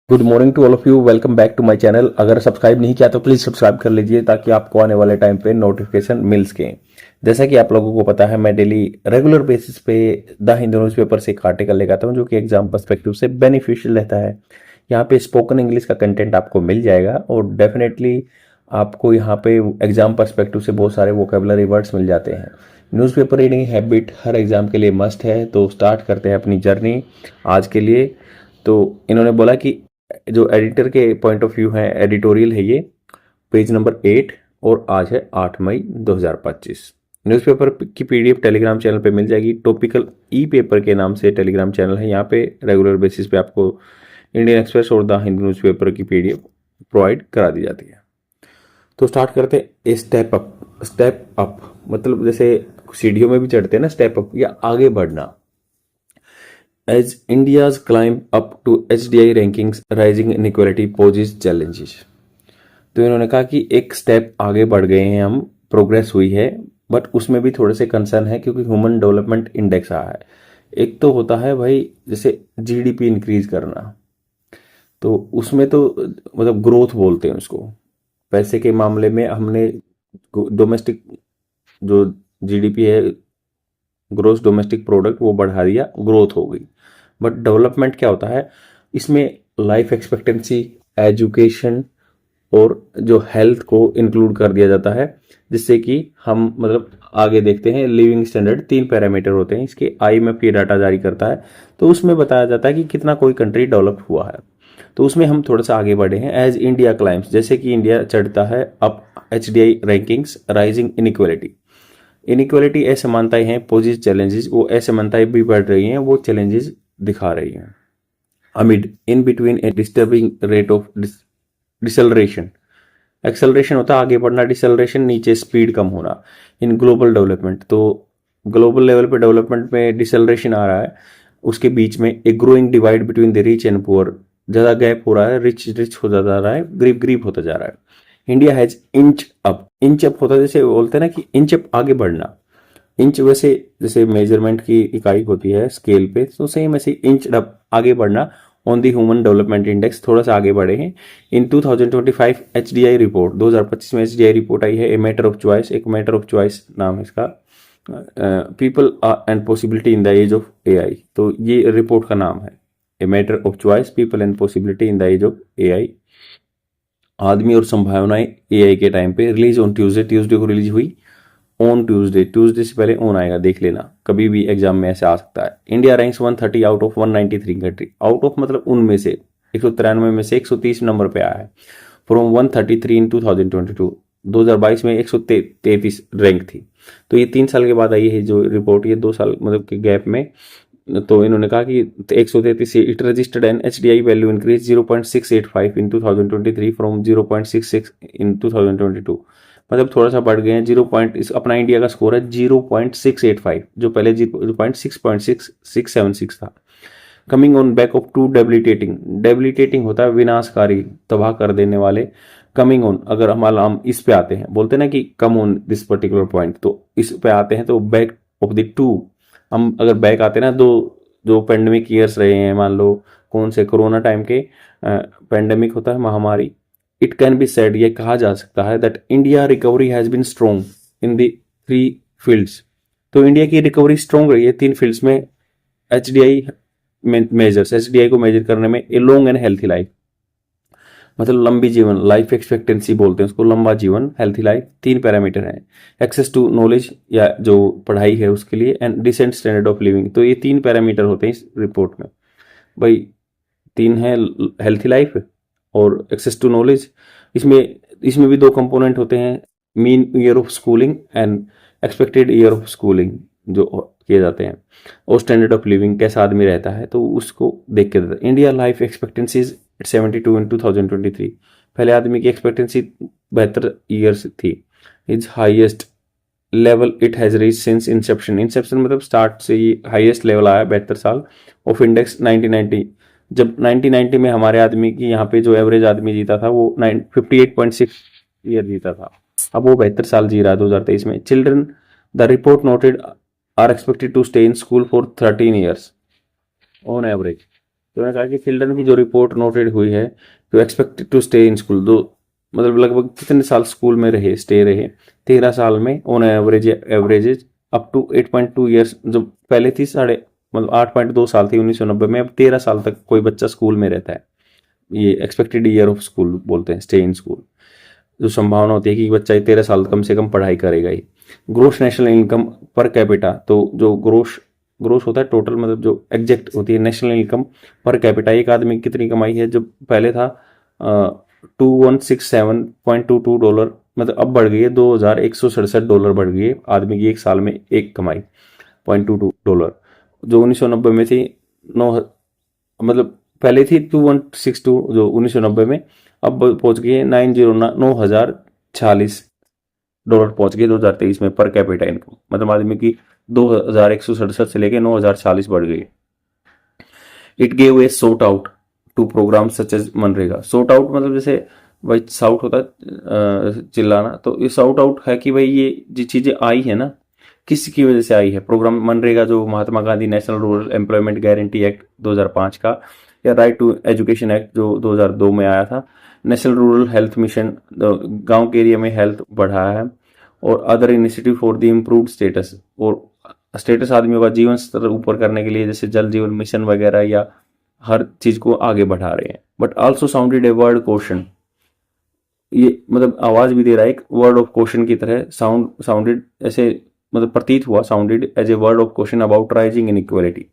Good morning to all of you. Welcome back to my channel. अगर subscribe नहीं किया तो प्लीज सब्सक्राइब कर लीजिए ताकि आपको आने वाले टाइम पे नोटिफिकेशन मिल सके। जैसा कि आप लोगों को पता है, मैं डेली रेगुलर बेसिस पे द हिंदू न्यूज़पेपर से एक आर्टिकल लेकर आता हूँ जो कि एग्जाम पर्सपेक्टिव से बेनिफिशियल रहता है। यहाँ पे स्पोकन इंग्लिश का कंटेंट आपको मिल जाएगा और डेफिनेटली आपको यहाँ पे एग्जाम पर्सपेक्टिव से बहुत सारे वोकेबलरी वर्ड्स मिल जाते हैं। न्यूज़पेपर रीडिंग हैबिट हर एग्जाम के लिए मस्ट है। तो स्टार्ट करते हैं अपनी जर्नी आज के लिए। तो इन्होंने बोला कि जो एडिटर के पॉइंट ऑफ व्यू है, एडिटोरियल है ये, पेज नंबर 8 और आज है 8 मई 2025। न्यूज़पेपर की पीडीएफ टेलीग्राम चैनल पे मिल जाएगी। टॉपिकल ई पेपर के नाम से टेलीग्राम चैनल है। यहाँ पे रेगुलर बेसिस पे आपको इंडियन एक्सप्रेस और द हिंदू न्यूज़पेपर की पीडीएफ प्रोवाइड करा दी जाती है। तो स्टार्ट करते हैं। Step up. स्टेप अप मतलब जैसे सीढ़ियों में भी चढ़ते हैं ना, स्टेप अप या आगे बढ़ना। As India's climb up to HDI rankings, rising inequality poses challenges। तो इन्होंने कहा कि एक स्टेप आगे बढ़ गए हैं हम, प्रोग्रेस हुई है, बट उसमें भी थोड़े से कंसर्न है क्योंकि ह्यूमन डेवलपमेंट इंडेक्स आया है। एक तो होता है भाई जैसे जीडीपी इंक्रीज करना, तो उसमें तो मतलब ग्रोथ बोलते हैं उसको। पैसे के मामले में हमने डोमेस्टिक जो जीडीपी है, ग्रोस डोमेस्टिक प्रोडक्ट, वो बढ़ा दिया, ग्रोथ हो गई। बट डेवलपमेंट क्या होता है इसमें? लाइफ एक्सपेक्टेंसी, एजुकेशन और जो हेल्थ को इंक्लूड कर दिया जाता है, जिससे कि हम मतलब आगे देखते हैं। लिविंग स्टैंडर्ड 3 पैरामीटर होते हैं इसके। IMF ये डाटा जारी करता है, तो उसमें बताया जाता है कि कितना कोई कंट्री डेवलप हुआ है। तो उसमें हम थोड़ा सा आगे बढ़े हैं। एज इंडिया क्लाइम्स, जैसे कि इंडिया चढ़ता है up HDI rankings, rising inequality. Inequality असमानताएं हैं, पोजिज चैलेंजेस, वो असमानताएं भी बढ़ रही हैं, वो चैलेंजेस दिखा रही हैं। Amid in between A disturbing rate of deceleration. Acceleration होता है आगे बढ़ना, डिसलरेशन नीचे स्पीड कम होना। इन ग्लोबल डेवलपमेंट, तो ग्लोबल लेवल पे डेवलपमेंट में डिसलरेशन आ रहा है, उसके बीच में एक growing divide between the rich and poor, ज़्यादा गैप हो रहा है, रिच रिच होता जा रहा है, गरीब गरीब होता जा रहा है। India has inch up. Inch up होता है जैसे बोलते हैं ना कि इंच अप आगे बढ़ना। इंच वैसे जैसे मेजरमेंट की इकाई होती है स्केल पे, तो सेम ऐसे इंच अप आगे बढ़ना। On the human development index थोड़ा सा आगे बढ़े हैं। इन 2025 HDI रिपोर्ट, 2025 में HDI रिपोर्ट आई है। ए मैटर ऑफ चॉइस, एक मैटर ऑफ चॉइस नाम है इसका। People and possibility in the age of AI, तो ये रिपोर्ट का नाम है। A matter of choice, people and possibility in the age of AI। आदमी और संभावनाएं AI के टाइम पे। रिलीज ऑन ट्यूसडे, ट्यूसडे को रिलीज हुई। ऑन ट्यूसडे, ट्यूसडे से पहले ऑन आएगा, देख लेना, कभी भी एग्जाम में ऐसे आ सकता है। India ranks 130 out of 193 country. Out of मतलब उनमें से 193 में से 130 नंबर पे आया है। फ्रॉम 133 इन 2022, 2022 में 133 रैंक थी। तो ये 3 साल के बाद आई है जो रिपोर्ट, ये 2 साल मतलब के गैप में। तो इन्होंने कहा कि 133 it registered an HDI value increase 0.685 in 2023 from 0.66 in 2022। मतलब थोड़ा सा बढ़ गए हैं। 0 पॉइंट, अपना इंडिया का स्कोर है 0.685, जो पहले 0.676 था। Coming on back of two debilitating. Debilitating होता है विनाशकारी, तबाह कर देने वाले। कमिंग ऑन, अगर हम इस पे आते हैं, बोलते हैं ना कि come on this particular point, तो इस पे आते हैं तो बैक ऑफ द टू। हम अगर बैक आते हैं ना, दो जो पेंडेमिक ईयर्स रहे हैं, मान लो कौन से, कोरोना टाइम के, पेंडेमिक होता है महामारी। इट कैन बी सेड, ये कहा जा सकता है that India recovery has been strong in the 3 fields. तो इंडिया की रिकवरी स्ट्रॉन्ग रही है 3 फील्ड्स में। HDI मेजर्स, HDI को मेजर करने में। A long and healthy life, मतलब लंबी जीवन, लाइफ एक्सपेक्टेंसी बोलते हैं उसको, लंबा जीवन, हेल्थी लाइफ, 3 पैरामीटर हैं। एक्सेस टू नॉलेज या जो पढ़ाई है उसके लिए, and decent standard of living. तो ये 3 पैरामीटर होते हैं इस रिपोर्ट में भाई। 3 है, हेल्थी लाइफ और एक्सेस टू नॉलेज। इसमें इसमें भी 2 कंपोनेंट होते हैं, mean year of schooling and expected year of schooling जो किए जाते हैं, और स्टैंडर्ड ऑफ लिविंग, कैसा आदमी रहता है, तो उसको देख के देता है। इंडिया लाइफ एक्सपेक्टेंसीज 72 इन 2023। पहले आदमी की एक्सपेक्टेंसी 72 ईयर्स थी। Is highest level it has reach since Inception. Inception मतलब स्टार्ट से ये हाईएस्ट लेवल आया 72 साल। ऑफ इंडेक्स 1990, जब 1990 में हमारे आदमी की यहाँ पे जो एवरेज आदमी जीता था वो 58.6 ईयर जीता था। अब वो 72 साल जी रहा है 2023 में। Children, the report noted, are expected to stay in school for 13 years on average. तो मैंने कहा कि चिल्ड्रन की जो रिपोर्ट नोटेड हुई है तो expected to stay in school, दो मतलब लगभग कितने साल स्कूल में रहे, स्टे रहे 13 साल में on average up to 8.2 years. जो पहले थी साढ़े मतलब 8.2 साल थी 1990 में, अब 13 साल तक कोई बच्चा स्कूल में रहता है। ये एक्सपेक्टेड ईयर ऑफ स्कूल बोलते हैं, स्टे इन स्कूल। जो संभावना होती है कि बच्चा 13 साल कम से कम पढ़ाई करेगा ही। Gross national income per capita, तो जो ग्रोस ग्रोस होता है टोटल, मतलब जो एग्जैक्ट होती है नेशनल इनकम पर कैपिटा, एक आदमी की कितनी कमाई है, जो पहले था 2167.22 डॉलर, मतलब अब बढ़ गई है $2167 बढ़ गई है आदमी की एक साल में एक कमाई 0.22 डॉलर। जो 1990 में थी 9 मतलब पहले थी 2162 जो 1990 में, अब पहुंच गई है 9,046 डॉलर पहुंच गई 2023 में पर कैपिटा इनकम, मतलब आदमी की 2167 से लेके 9,046 बढ़ गई। It gave a sort out to program such as मनरेगा। सॉर्ट आउट मतलब जैसे भाई साउट होता है चिल्लाना, तो ये सॉर्ट आउट है कि भाई ये जो चीजें आई है ना किसकी वजह से आई है। प्रोग्राम मनरेगा जो Mahatma Gandhi national rural employment guarantee act 2005 का, या राइट टू एजुकेशन एक्ट जो 2002 में आया था, नेशनल रूरल हेल्थ मिशन गांव के एरिया में हेल्थ बढ़ाया है, और other initiative for the improved status, और स्टेटस आदमियों का जीवन स्तर ऊपर करने के लिए जैसे जल जीवन मिशन वगैरह, या हर चीज को आगे बढ़ा रहे हैं। But also sounded a word question, ये मतलब आवाज भी दे रहा है एक वर्ड ऑफ क्वेश्चन की तरह, साउंडेड ऐसे मतलब प्रतीत हुआ, sounded as a word of question about rising inequality.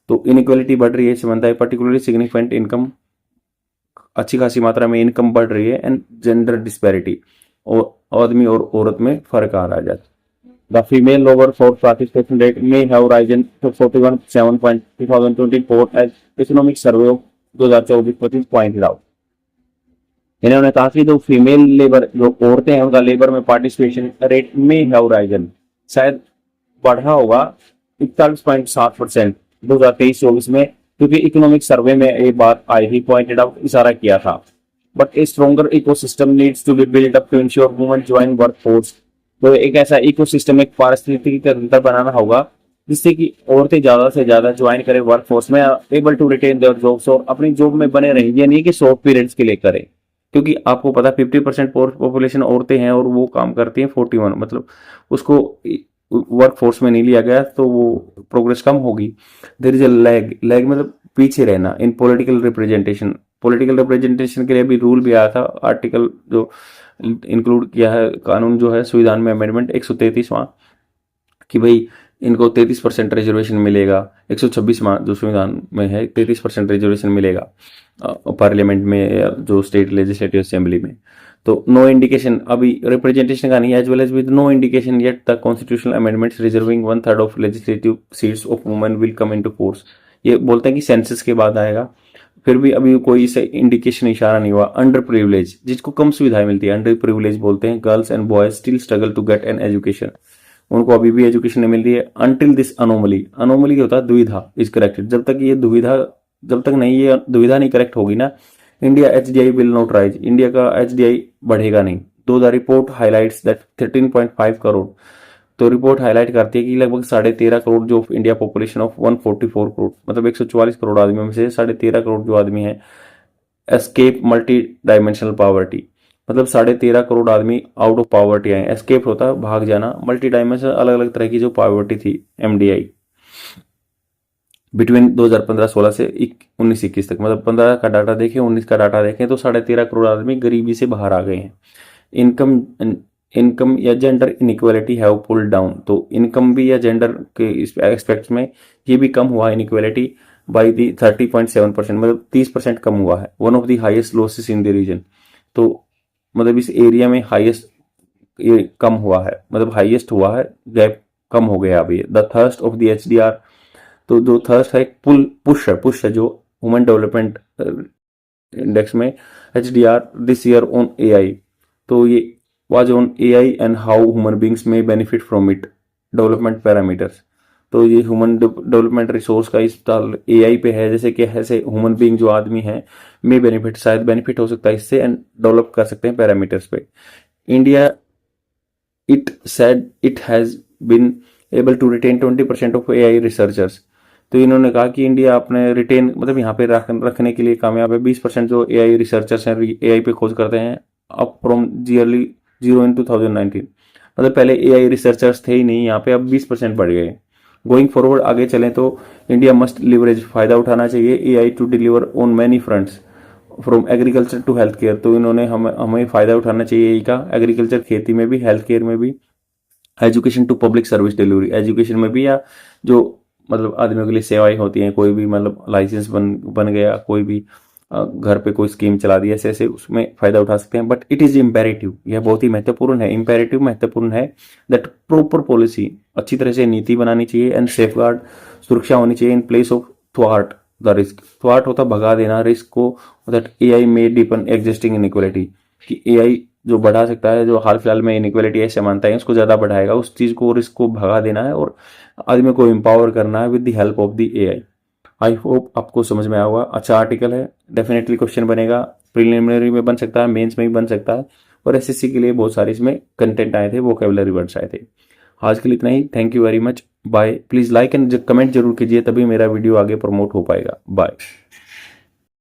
तो इनइक्वालिटी बढ़ रही है, इससे बनता है पर्टिकुलरली सिग्निफिकेंट इनकम, अच्छी खासी मात्रा में इनकम बढ़ रही है, एंड जेंडर डिस्पैरिटी, और आदमी और औरत में फर्क आ रहा है। The female lower force participation rate may have risen to 41.7% 2024 as economic survey of 2024-25 pointed out. इन्होंने कहा कि जो फीमेल लेबर, जो औरतें हैं, उनका लेबर में पार्टिसिपेशन रेट में हैव राइजन, शायद बढ़ा होगा 41.7% 2023-24 में, क्योंकि इकोनॉमिक सर्वे में ये बात आई थी, पॉइंटेड आउट इशारा किया था। But a stronger ecosystem needs to be built up to ensure women join work force. तो एक ऐसा इकोसिस्टम, एक पारिस्थितिकी तंत्र बनाना होगा जिससे कि औरतें ज्यादा से ज्यादा ज्वाइन करें वर्क फोर्स में, able to retain their jobs, और अपनी जॉब में बने रहें। ये नहीं कि शॉर्ट पीरियड्स के लिए करें, क्योंकि आपको पता 50% पॉपुलेशन औरतें हैं और वो काम करती हैं 41, मतलब उसको वर्क फोर्स में नहीं लिया गया तो वो प्रोग्रेस कम होगी। देयर इज अ लैग मतलब पीछे रहना इन पॉलिटिकल रिप्रेजेंटेशन। पॉलिटिकल रिप्रेजेंटेशन के लिए भी रूल भी आया था, आर्टिकल जो इंक्लूड किया है कानून जो है संविधान में अमेंडमेंट 133वां, कि भाई इनको 33% रिजर्वेशन मिलेगा। 126वां जो संविधान में है 33% रिजर्वेशन मिलेगा पार्लियामेंट में, जो स्टेट लेजिस्लेटिव असेंबली में। तो नो इंडिकेशन अभी रिप्रेजेंटेशन का नहीं, as well as with no indication yet the constitutional amendments reserving 1/3 of legislative seats of women will come into force. ये बोलते हैं कि सेंसस के बाद आएगा, फिर भी अभी कोई से इंडिकेशन इशारा नहीं हुआ। अंडर प्रिविलेज, जिसको कम सुविधाएं मिलती है अंडर प्रिविलेज बोलते हैं, girls and boys still struggle to get an education, उनको अभी भी एजुकेशन नहीं मिल रही है। अनटिल दिस अनोमली होता है दुविधा इज करेक्टेड, जब तक ये दुविधा ये दुविधा नहीं करेक्ट होगी ना, India HDI will not rise, India का HDI बढ़ेगा नहीं। दो the report highlights that 13.5 crore, तो रिपोर्ट हाईलाइट करती है कि लगभग 13.5 करोड़ जो इंडिया पॉपुलेशन ऑफ 144 करोड़, मतलब 144 करोड़ आदमियों में से 13.5 करोड़ जो आदमी है एस्केप मल्टी डायमेंशनल पॉवर्टी, मतलब 13.5 करोड़ आदमी आउट ऑफ पॉवर्टी आए। एस्केप होता है भाग जाना, मल्टी डायमेंशनल अलग अलग तरह की जो पॉवर्टी थी MDI बिटवीन 2015-16 से 19-21 तक, मतलब 15 का डाटा देखें 19 का डाटा देखें तो 13.5 करोड़ आदमी गरीबी से बाहर आ गए हैं। इनकम या gender inequality have pulled down, तो इनकम भी या जेंडर के इस एस्पेक्ट्स में ये भी कम हुआ इनइक्वालिटी बाई दी 30.7%, मतलब 30% कम हुआ है। One of the highest losses in the region, तो मतलब इस एरिया में हाईएस्ट ये कम हुआ है, मतलब हाईएस्ट हुआ है, गैप कम हो गया अभी। The thrust of the HDR, तो जो थर्स्ट है पुश है जो ह्यूमन डेवलपमेंट इंडेक्स में HDR this year on AI, तो ये was on AI and how human beings में benefit from it development parameters. तो ये ह्यूमन डेवलपमेंट रिसोर्स का इस साल AI पे है, जैसे कि ऐसे ह्यूमन बींग जो आदमी है में बेनिफिट, शायद बेनिफिट हो सकता है इससे, एंड डेवलप कर सकते हैं पैरामीटर्स पे। India it said it has been able to retain 20% of AI researchers, तो इन्होंने कहा कि इंडिया अपने रिटेन मतलब यहाँ पे रखने के लिए कामयाब है। 20% जो एआई रिसर्चर्स हैं एआई पे खोज करते हैं अप फ्रॉम जीरली 0 in 2019। मतलब पहले एआई रिसर्चर्स थे ही नहीं यहाँ पे, अब 20% बढ़ गए। गोइंग फॉरवर्ड आगे चलें तो इंडिया मस्ट लिवरेज, फायदा उठाना चाहिए AI to deliver on many fronts from agriculture to health care. तो इन्होंने हमें फायदा उठाना चाहिए एआई का एग्रीकल्चर खेती में भी, हेल्थ केयर में भी, education to public service delivery education में भी, या जो मतलब आदमियों के लिए सेवाएं होती हैं, कोई भी मतलब लाइसेंस बन गया, कोई भी घर पे कोई स्कीम चला दी, ऐसे ऐसे उसमें फायदा उठा सकते हैं। बट इट इज इम्पेरेटिव, यह बहुत ही महत्वपूर्ण है, इम्पेरेटिव महत्वपूर्ण है दैट प्रॉपर पॉलिसी, अच्छी तरह से नीति बनानी चाहिए एंड सेफ गार्ड, सुरक्षा होनी चाहिए इन प्लेस ऑफ थ्वाट द रिस्क। थ्वाट होता भगा देना रिस्क को, that AI may deepen existing inequality, कि एआई जो बढ़ा सकता है, जो हाल फिलहाल में इनइक्वालिटी ऐसे मानता है उसको ज्यादा बढ़ाएगा, उस चीज को, रिस्क को भगा देना है और आदमी को एम्पावर करना है with the help of the AI. I hope आपको समझ में आया होगा। अच्छा आर्टिकल है, डेफिनेटली क्वेश्चन बनेगा, प्रिलिमिनरी में बन सकता है, मेंस में भी बन सकता है, और एसएससी के लिए बहुत सारे इसमें कंटेंट आए थे, वोकैबुलरी वर्ड्स आए थे। आज के लिए इतना ही, thank you very much, bye. Please like and comment जरूर कीजिए, तभी मेरा वीडियो आगे प्रमोट हो पाएगा। बाय।